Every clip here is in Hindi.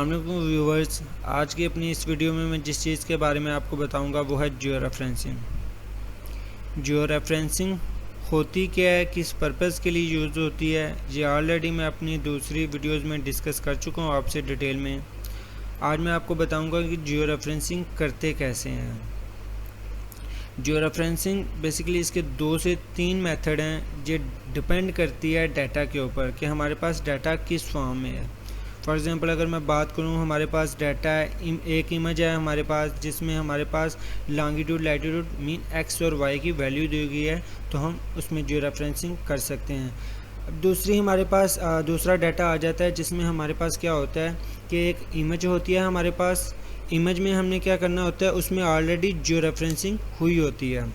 अस्सलाम वालेकुम व्यूवर्स। आज की अपनी इस वीडियो में मैं जिस चीज़ के बारे में आपको बताऊंगा वो है जियो रेफरेंसिंग। जियो रेफरेंसिंग होती क्या है, किस पर्पज़ के लिए यूज़ होती है, ये ऑलरेडी मैं अपनी दूसरी वीडियोस में डिस्कस कर चुका हूँ आपसे डिटेल में। आज मैं आपको बताऊंगा कि जियो रेफरेंसिंग करते कैसे हैं। जियो रेफरेंसिंग बेसिकली इसके 2 से 3 मेथड हैं। ये डिपेंड करती है डाटा के ऊपर कि हमारे पास डाटा किस फॉर्म में है। फॉर एग्ज़ाम्पल अगर मैं बात करूँ, हमारे पास डाटा है, एक इमेज है हमारे पास जिसमें हमारे पास लॉन्गिट्यूड लैटिट्यूड मीन एक्स और वाई की वैल्यू दी गई है, तो हम उसमें जियो रेफरेंसिंग कर सकते हैं। अब दूसरी हमारे पास दूसरा डाटा आ जाता है जिसमें हमारे पास क्या होता है कि एक इमेज होती है हमारे पास। इमेज में हमने क्या करना होता है, उसमें ऑलरेडी जियो रेफरेंसिंग हुई होती है।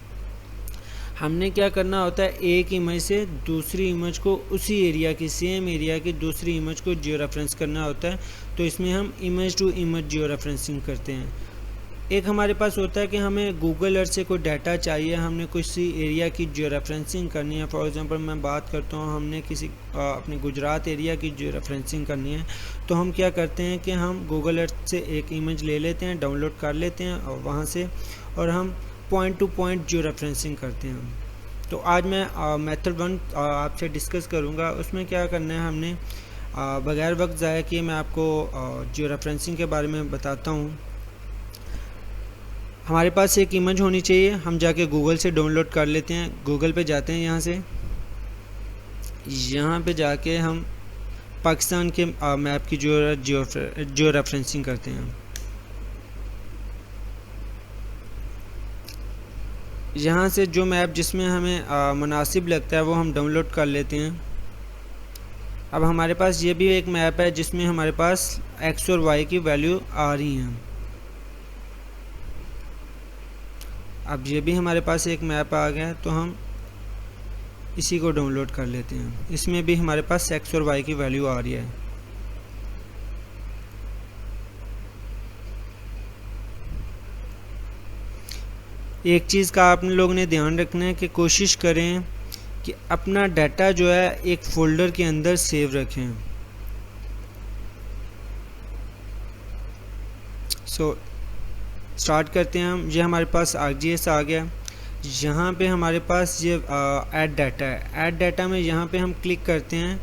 हमने क्या करना होता है, एक इमेज से दूसरी इमेज को, उसी एरिया की, सेम एरिया की दूसरी इमेज को जियो रेफरेंस करना होता है। तो इसमें हम image to image geo referencing करते हैं। एक हमारे पास होता है कि हमें गूगल अर्थ से कोई डाटा चाहिए, हमने किसी एरिया की जियो रेफरेंसिंग करनी है। फॉर एग्जांपल मैं बात करता हूँ, हमने किसी अपने गुजरात एरिया की जियो रेफरेंसिंग करनी है, तो हम क्या करते हैं कि हम गूगल अर्थ से एक इमेज ले लेते हैं, डाउनलोड कर लेते हैं और वहाँ से, और हम पॉइंट टू पॉइंट जियो रेफरेंसिंग करते हैं। तो आज मैं मेथड 1 आपसे डिस्कस करूँगा। उसमें क्या करना है, हमने बगैर वक्त ज़ाया किए मैं आपको जियो रेफरेंसिंग के बारे में बताता हूँ। हमारे पास एक इमेज होनी चाहिए, हम जाके गूगल से डाउनलोड कर लेते हैं। गूगल पे जाते हैं, यहाँ पे जाके हम पाकिस्तान के मैप की जियो रेफरेंसिंग करते हैं। यहाँ से जो मैप जिसमें हमें मुनासिब लगता है वो हम डाउनलोड कर लेते हैं। अब हमारे पास ये भी एक मैप है जिसमें हमारे पास एक्स और वाई की वैल्यू आ रही हैं। अब ये भी हमारे पास एक मैप आ गया, तो हम इसी को डाउनलोड कर लेते हैं। इसमें भी हमारे पास एक्स और वाई की वैल्यू आ रही है। एक चीज़ का आप लोगों ने ध्यान रखना है कि कोशिश करें कि अपना डाटा जो है एक फ़ोल्डर के अंदर सेव रखें। स्टार्ट करते हैं हम। ये हमारे पास ArcGIS आ गया। यहाँ पे हमारे पास ये ऐड डाटा है। ऐड डाटा में यहाँ पे हम क्लिक करते हैं।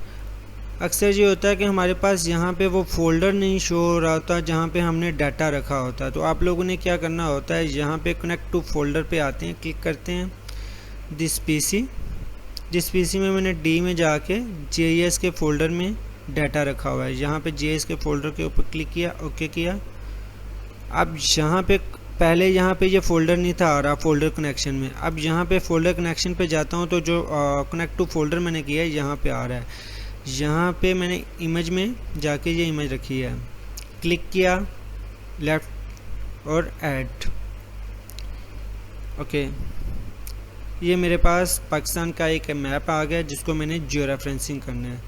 अक्सर ये होता है कि हमारे पास यहाँ पे वो फ़ोल्डर नहीं शो हो रहा होता जहाँ पे हमने डाटा रखा होता है। तो आप लोगों ने क्या करना होता है, यहाँ पे कनेक्ट टू फोल्डर पे आते हैं, क्लिक करते हैं जिस पीसी में मैंने डी में जाके GIS के फ़ोल्डर में डाटा रखा हुआ है। यहाँ पे GIS के फ़ोल्डर के ऊपर क्लिक किया, ओके किया। अब यहाँ पे पहले यहाँ पे ये फ़ोल्डर नहीं था आ रहा फ़ोल्डर कनेक्शन में। अब यहाँ पे फ़ोल्डर कनेक्शन पे जाता हूँ तो जो कनेक्ट टू फोल्डर मैंने किया है यहाँ पे आ रहा है। यहाँ पे मैंने इमेज में जाके ये इमेज रखी है, क्लिक किया लेफ़्ट और ऐड, ओके। ये मेरे पास पाकिस्तान का एक मैप आ गया जिसको मैंने जियो रेफरेंसिंग करना है।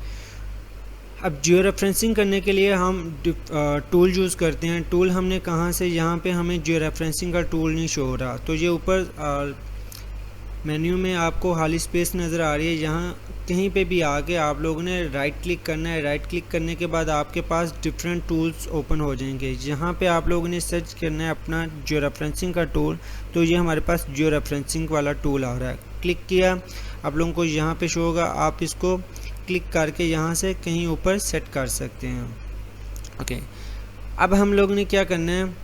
अब जियो रेफरेंसिंग करने के लिए हम टूल यूज़ करते हैं। टूल हमने कहाँ से, यहाँ पे हमें जियो रेफरेंसिंग का टूल नहीं शो हो रहा, तो ये ऊपर मेन्यू में आपको खाली स्पेस नज़र आ रही है। यहाँ कहीं पे भी आके आप लोगों ने राइट क्लिक करना है। राइट क्लिक करने के बाद आपके पास डिफरेंट टूल्स ओपन हो जाएंगे। यहाँ पे आप लोगों ने सर्च करना है अपना जियो रेफरेंसिंग का टूल, तो ये हमारे पास जियो रेफरेंसिंग वाला टूल आ रहा है। क्लिक किया, आप लोगों को यहाँ पे शो होगा, आप इसको क्लिक करके यहाँ से कहीं ऊपर सेट कर सकते हैं, ओके। अब हम लोगों ने क्या करना है,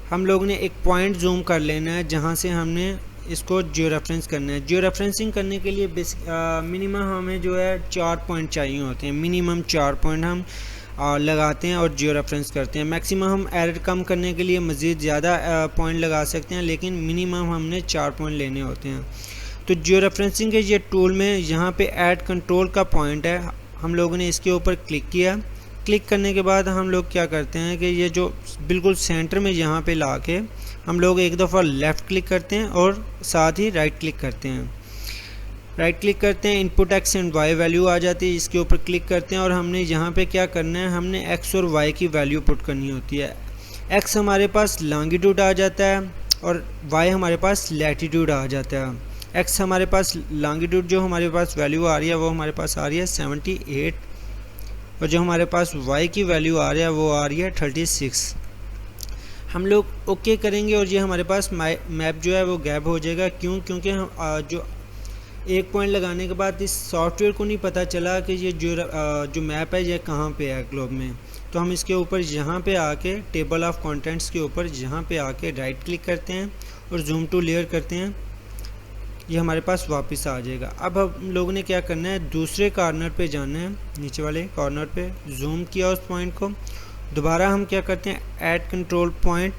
हम लोगों ने एक पॉइंट जूम कर लेना है जहाँ से हमने इसको जियो रेफरेंस करना है। जियो रेफरेंसिंग करने के लिए मिनिमम हमें जो है 4 पॉइंट चाहिए होते हैं। मिनिमम 4 पॉइंट हम लगाते हैं और जियो रेफरेंस करते हैं। मैक्सिमम हम एरर कम करने के लिए मज़ीद ज़्यादा पॉइंट लगा सकते हैं, लेकिन मिनिमम हमने 4 पॉइंट लेने होते हैं। तो जियो रेफरेंसिंग के ये टूल में यहाँ पे ऐड कंट्रोल का पॉइंट है, हम लोगों ने इसके ऊपर क्लिक किया। क्लिक करने के बाद हम लोग क्या करते हैं कि ये जो बिल्कुल सेंटर में यहाँ पे ला के हम लोग एक दफ़ा लेफ़्ट क्लिक करते हैं और साथ ही राइट क्लिक करते हैं। राइट क्लिक करते हैं, input X and Y value आ जाती है, इसके ऊपर क्लिक करते हैं और हमने यहाँ पे क्या करना है, हमने एक्स और वाई की वैल्यू पुट करनी होती है। एक्स हमारे पास लॉन्गिट्यूड आ जाता है और वाई हमारे पास लैटिट्यूड आ जाता है। एक्स हमारे पास लॉन्गिट्यूड जो हमारे पास वैल्यू आ रही है वो हमारे पास आ रही है और जो हमारे पास y की वैल्यू आ रहा है वो आ रही है 36। हम लोग ओके करेंगे और ये हमारे पास मैप जो है वो गैप हो जाएगा। क्यों? क्योंकि हम जो एक पॉइंट लगाने के बाद इस सॉफ्टवेयर को नहीं पता चला कि ये जो मैप है ये कहाँ पे है ग्लोब में। तो हम इसके ऊपर यहाँ पे आके टेबल ऑफ कंटेंट्स के ऊपर यहाँ पे आके राइट क्लिक करते हैं और जूम टू लेयर करते हैं, ये हमारे पास वापस आ जाएगा। अब हम लोगों ने क्या करना है, दूसरे कॉर्नर पे जाना है, नीचे वाले कॉर्नर पे जूम किया उस पॉइंट को, दोबारा हम क्या करते हैं, add control point,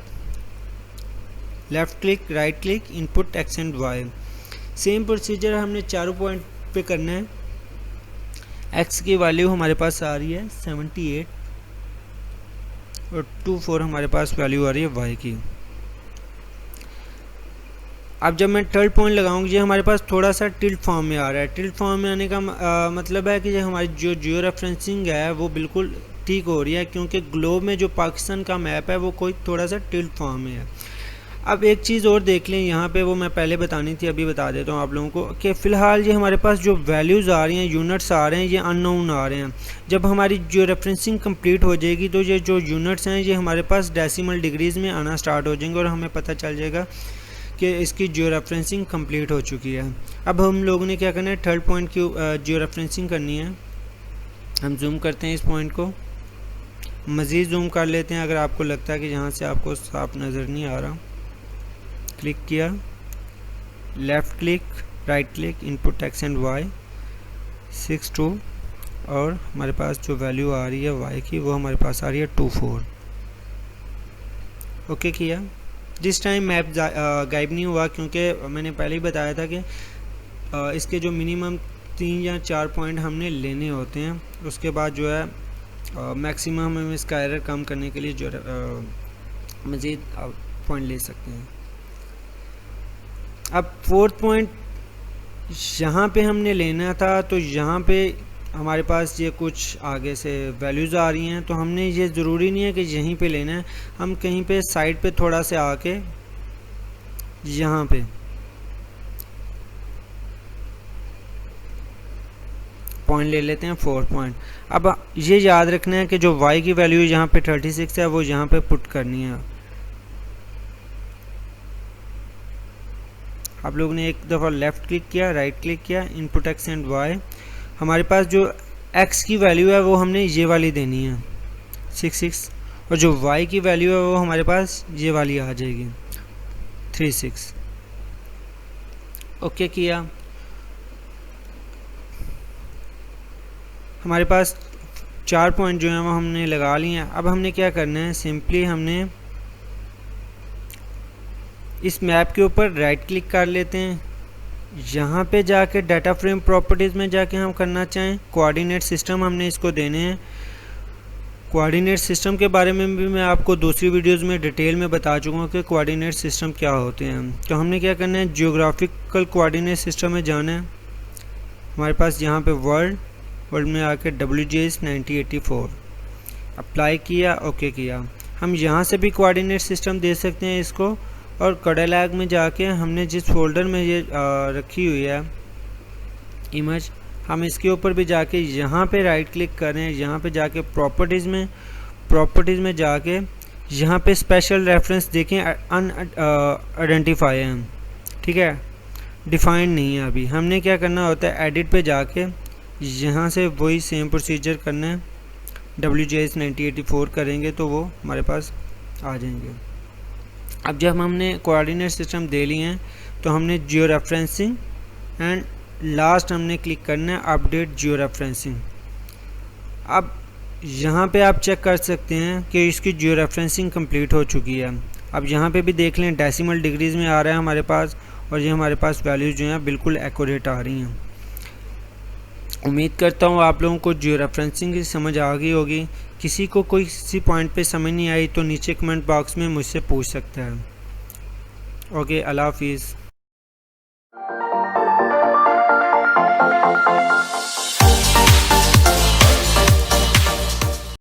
left click, right click, input X and Y. Same procedure हमने चारों पॉइंट पे करना है। एक्स की वैल्यू हमारे पास आ रही है 78 और 24 हमारे पास वैल्यू आ रही है वाई की। अब जब मैं थर्ड पॉइंट लगाऊंगी, ये हमारे पास थोड़ा सा टिल्ट फॉर्म में आ रहा है। टिल्ट फॉर्म में आने का मतलब है कि ये हमारी जो जियो रेफरेंसिंग है वो बिल्कुल ठीक हो रही है, क्योंकि ग्लोब में जो पाकिस्तान का मैप है वो कोई थोड़ा सा टिल्ट फॉर्म में है। अब एक चीज़ और देख लें यहाँ पे, वो मैं पहले बतानी थी, अभी बता देता हूँ आप लोगों को कि फ़िलहाल ये हमारे पास जो वैल्यूज़ आ रही हैं, यूनिट्स आ रहे हैं, ये अननोन आ रहे हैं। जब हमारी जो रेफरेंसिंग कंप्लीट हो जाएगी तो ये जो यूनिट्स हैं ये हमारे पास डेसिमल डिग्रीज़ में आना स्टार्ट हो जाएंगे और हमें पता चल जाएगा कि इसकी जियो रेफरेंसिंग कंप्लीट हो चुकी है। अब हम लोगों ने क्या करना है, थर्ड पॉइंट की जियो रेफरेंसिंग करनी है। हम जूम करते हैं इस पॉइंट को, मज़ीद जूम कर लेते हैं अगर आपको लगता है कि यहाँ से आपको साफ नज़र नहीं आ रहा। क्लिक किया, left click, right click, input X and Y 62 और हमारे पास जो वैल्यू आ रही है वाई की वो हमारे पास आ रही है 24। ओके किया। जिस टाइम मैप गायब नहीं हुआ, क्योंकि मैंने पहले ही बताया था कि इसके जो मिनिमम 3 या 4 पॉइंट हमने लेने होते हैं, उसके बाद जो है मैक्सिमम हम इसका एरर कम करने के लिए जो मज़ीद पॉइंट ले सकते हैं। अब फोर्थ पॉइंट यहाँ पे हमने लेना था, तो यहाँ पे हमारे पास ये कुछ आगे से वैल्यूज़ आ रही हैं, तो हमने ये ज़रूरी नहीं है कि यहीं पे लेना है, हम कहीं पे साइड पे थोड़ा से आके यहाँ पे पॉइंट ले लेते हैं, 4 पॉइंट। अब ये याद रखना है कि जो y की वैल्यू यहाँ पे 36 है वो यहाँ पे पुट करनी है। आप लोगों ने एक दफ़ा लेफ़्ट क्लिक किया, राइट क्लिक किया, इनपुट एक्स एंड वाई। हमारे पास जो x की वैल्यू है वो हमने ये वाली देनी है 66, और जो y की वैल्यू है वो हमारे पास ये वाली आ जाएगी 36। ओके किया। हमारे पास 4 पॉइंट जो हैं वो हमने लगा लिए हैं। अब हमने क्या करना है, सिंपली हमने इस मैप के ऊपर राइट क्लिक कर लेते हैं, यहाँ पे जाके डाटा फ्रेम प्रॉपर्टीज़ में जाके हम करना चाहें कोऑर्डिनेट सिस्टम हमने इसको देने हैं। कोऑर्डिनेट सिस्टम के बारे में भी मैं आपको दूसरी वीडियोस में डिटेल में बता चुका हूँ कि कोऑर्डिनेट सिस्टम क्या होते हैं। तो हमने क्या करना है, जियोग्राफिकल कोऑर्डिनेट सिस्टम में जाना है। हमारे पास यहाँ पे वर्ल्ड में आके WGS 9084 अप्लाई किया, ओके किया। हम यहाँ से भी कोऑर्डिनेट सिस्टम दे सकते हैं इसको, और कड़ालैग में जाके हमने जिस फोल्डर में ये रखी हुई है इमेज, हम इसके ऊपर भी जाके यहाँ पे राइट क्लिक करें, यहाँ पे जाके प्रॉपर्टीज़ में जाके यहाँ पे स्पेशल रेफरेंस देखें, अनआइडेंटिफाई है, ठीक है, डिफाइंड नहीं है अभी। हमने क्या करना होता है, एडिट पे जाके यहाँ से वही सेम प्रोसीजर करना है, WGS 9084 करेंगे तो वो हमारे पास आ जाएंगे। अब जब हमने कोऑर्डिनेट सिस्टम दे लिए हैं तो हमने जियो रेफरेंसिंग एंड लास्ट हमने क्लिक करना है अपडेट जियो रेफरेंसिंग। अब यहाँ पे आप चेक कर सकते हैं कि इसकी जियो रेफरेंसिंग कंप्लीट हो चुकी है। अब यहाँ पे भी देख लें, डेसिमल डिग्रीज़ में आ रहा है हमारे पास, और ये हमारे पास वैल्यूज़ जो हैं बिल्कुल एक्यूरेट आ रही हैं। उम्मीद करता हूँ आप लोगों को जियो रेफरेंसिंग की समझ आ गई होगी। किसी को कोई किसी पॉइंट पे समझ नहीं आई तो नीचे कमेंट बॉक्स में मुझसे पूछ सकता है। ओके, अल्लाह हाफिज़।